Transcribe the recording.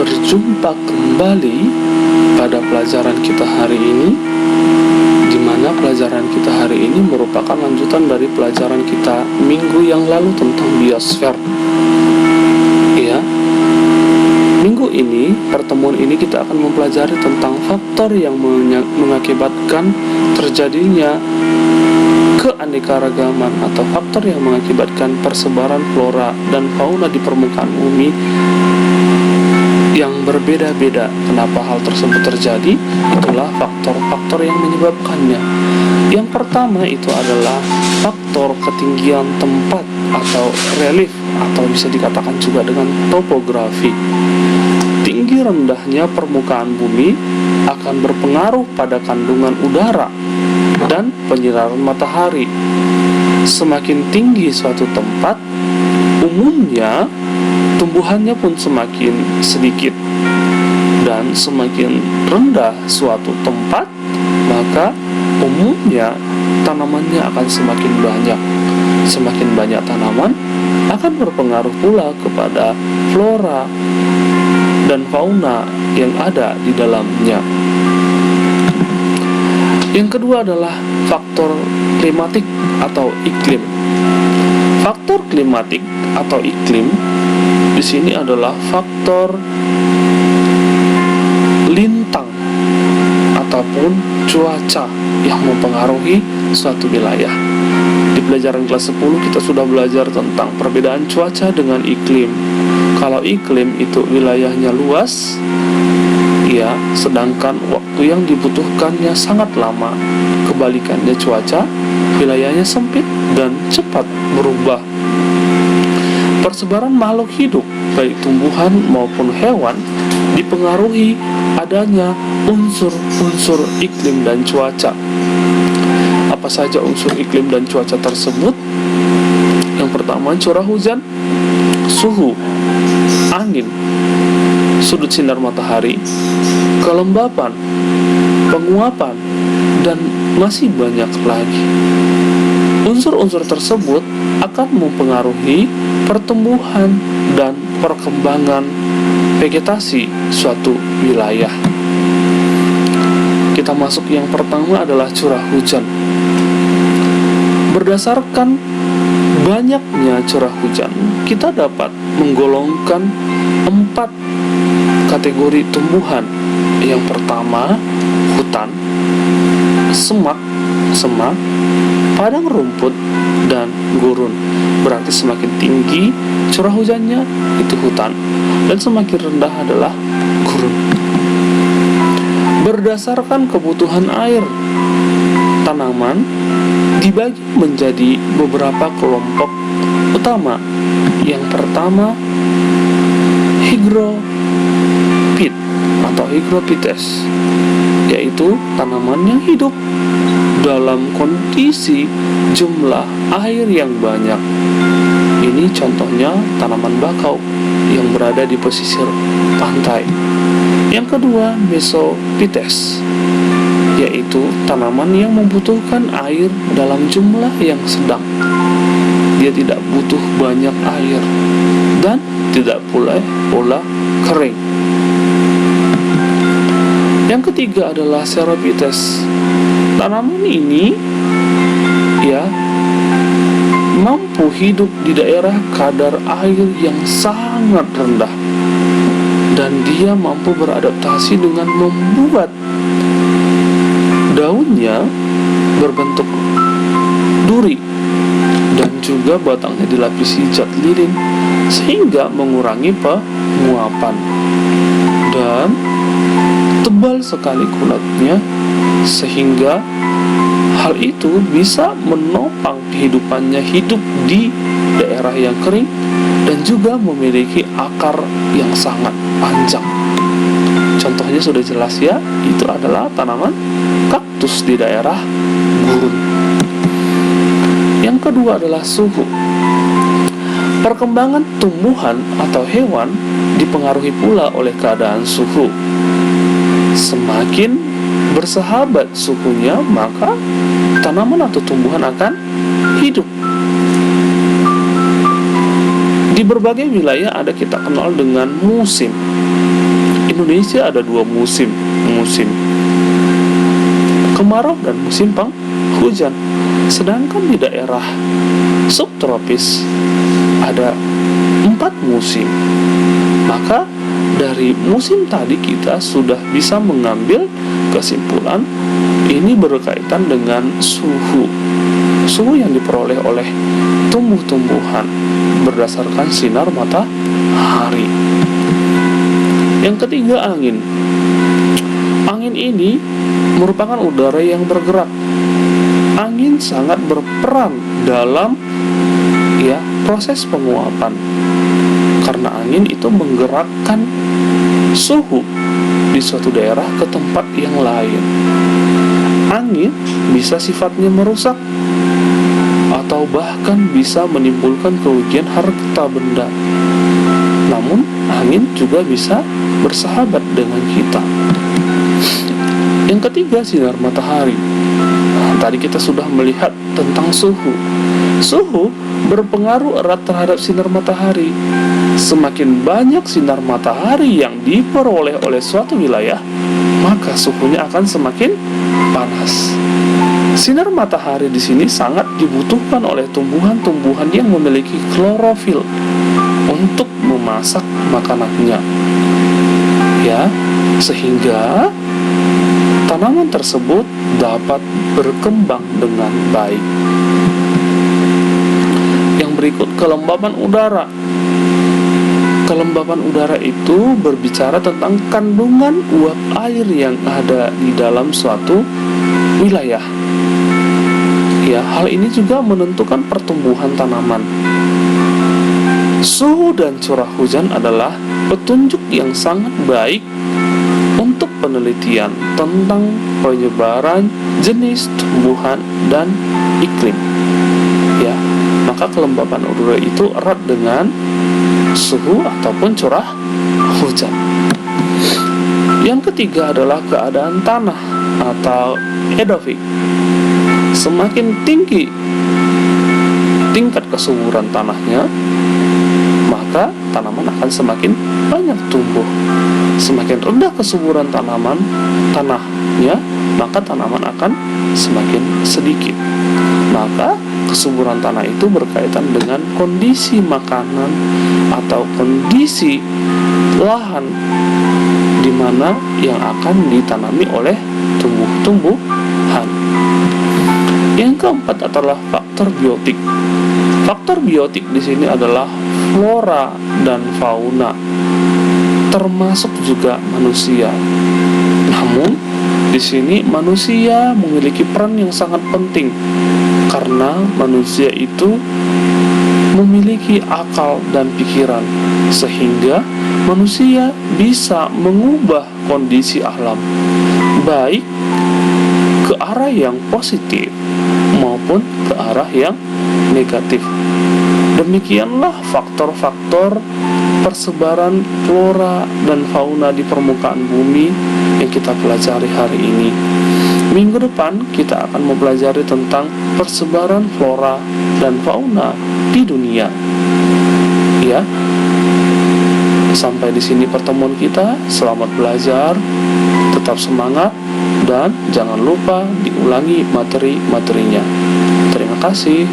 berjumpa kembali pada pelajaran kita hari ini, di mana pelajaran kita hari ini merupakan lanjutan dari pelajaran kita minggu yang lalu tentang biosfer. Ya, minggu ini, pertemuan ini kita akan mempelajari tentang faktor yang mengakibatkan terjadinya keanekaragaman atau faktor yang mengakibatkan persebaran flora dan fauna di permukaan bumi yang berbeda-beda. Kenapa hal tersebut terjadi? Itulah faktor-faktor yang menyebabkannya. Yang pertama itu adalah faktor ketinggian tempat atau relief, atau bisa dikatakan juga dengan topografi. Tinggi rendahnya permukaan bumi akan berpengaruh pada kandungan udara dan penyinaran matahari. Semakin tinggi suatu tempat, umumnya tumbuhannya pun semakin sedikit, dan semakin rendah suatu tempat, maka umumnya tanamannya akan semakin banyak. Semakin banyak tanaman akan berpengaruh pula kepada flora dan fauna yang ada di dalamnya. Yang kedua adalah faktor klimatik atau iklim. Faktor klimatik atau iklim di sini adalah faktor lintang ataupun cuaca yang mempengaruhi suatu wilayah. Di pelajaran kelas 10 kita sudah belajar tentang perbedaan cuaca dengan iklim. Kalau iklim itu wilayahnya luas, ya, sedangkan waktu yang dibutuhkannya sangat lama. Kebalikannya cuaca, wilayahnya sempit dan cepat berubah. Persebaran makhluk hidup, baik tumbuhan maupun hewan, dipengaruhi adanya unsur-unsur iklim dan cuaca. Apa saja unsur iklim dan cuaca tersebut? Yang pertama, curah hujan, suhu, angin, sudut sinar matahari, kelembapan, penguapan, dan masih banyak lagi. Unsur-unsur tersebut akan mempengaruhi pertumbuhan dan perkembangan vegetasi suatu wilayah. Kita masuk yang pertama adalah curah hujan. Berdasarkan banyaknya curah hujan, kita dapat menggolongkan 4 kategori tumbuhan. Yang pertama, hutan, semak, padang rumput, dan gurun. Berarti semakin tinggi curah hujannya itu hutan, dan semakin rendah adalah gurun. Berdasarkan kebutuhan air, tanaman dibagi menjadi beberapa kelompok utama. Yang pertama, higropit atau higropites, yaitu tanaman yang hidup dalam kondisi jumlah air yang banyak. Ini contohnya tanaman bakau yang berada di pesisir pantai. Yang kedua, mesopites, yaitu tanaman yang membutuhkan air dalam jumlah yang sedang. Dia tidak butuh banyak air dan tidak pula kering. Yang ketiga adalah xerophytes. Tanaman ini mampu hidup di daerah kadar air yang sangat rendah, dan dia mampu beradaptasi dengan membuat daunnya berbentuk duri dan juga batangnya dilapisi zat lilin sehingga mengurangi penguapan, dan tebal sekali kulatnya sehingga hal itu bisa menopang kehidupannya hidup di daerah yang kering dan juga memiliki akar yang sangat panjang. Contohnya sudah jelas ya, itu adalah tanaman kaktus di daerah gurun. Yang kedua adalah suhu. Perkembangan tumbuhan atau hewan dipengaruhi pula oleh keadaan suhu. Semakin bersahabat suhunya, maka tanaman atau tumbuhan akan hidup. Di berbagai wilayah ada kita kenal dengan musim. Indonesia ada dua musim kemarau dan musim penghujan. Sedangkan di daerah subtropis ada 4 musim. Maka dari musim tadi kita sudah bisa mengambil kesimpulan ini berkaitan dengan suhu yang diperoleh oleh tumbuh-tumbuhan berdasarkan sinar matahari. Yang ketiga, angin. Angin ini merupakan udara yang bergerak. Angin sangat berperan dalam proses penguapan, karena angin itu menggerakkan suhu di suatu daerah ke tempat yang lain. Angin bisa sifatnya merusak atau bahkan bisa menimbulkan kerugian harta benda. Namun angin juga bisa bersahabat dengan kita. Yang ketiga, sinar matahari. Tadi kita sudah melihat tentang suhu. Suhu berpengaruh erat terhadap sinar matahari. Semakin banyak sinar matahari yang diperoleh oleh suatu wilayah, maka suhunya akan semakin panas. Sinar matahari di sini sangat dibutuhkan oleh tumbuhan-tumbuhan yang memiliki klorofil untuk memasak makanannya. Sehingga tanaman tersebut dapat berkembang dengan baik. Yang berikut, kelembapan udara. Kelembapan udara itu berbicara tentang kandungan uap air yang ada di dalam suatu wilayah. Hal ini juga menentukan pertumbuhan tanaman. Suhu dan curah hujan adalah petunjuk yang sangat baik untuk penelitian tentang penyebaran jenis tumbuhan dan iklim. Maka kelembapan udara itu erat dengan suhu ataupun curah hujan. Yang ketiga adalah keadaan tanah atau edofik. Semakin tinggi tingkat kesuburan tanahnya, maka tanaman akan semakin banyak tumbuh. Semakin rendah kesuburan tanahnya, maka tanaman akan semakin sedikit. Maka kesuburan tanah itu berkaitan dengan kondisi makanan atau kondisi lahan di mana yang akan ditanami oleh tumbuh-tumbuhan. Yang keempat adalah faktor biotik. Faktor biotik di sini adalah flora dan fauna, termasuk juga manusia. Namun di sini manusia memiliki peran yang sangat penting, karena manusia itu memiliki akal dan pikiran, sehingga manusia bisa mengubah kondisi alam baik ke arah yang positif maupun ke arah yang negatif. Demikianlah faktor-faktor persebaran flora dan fauna di permukaan bumi yang kita pelajari hari ini. Minggu depan kita akan mempelajari tentang persebaran flora dan fauna di dunia. Sampai di sini pertemuan kita. Selamat belajar, tetap semangat, dan jangan lupa diulangi materi-materinya. Terima kasih.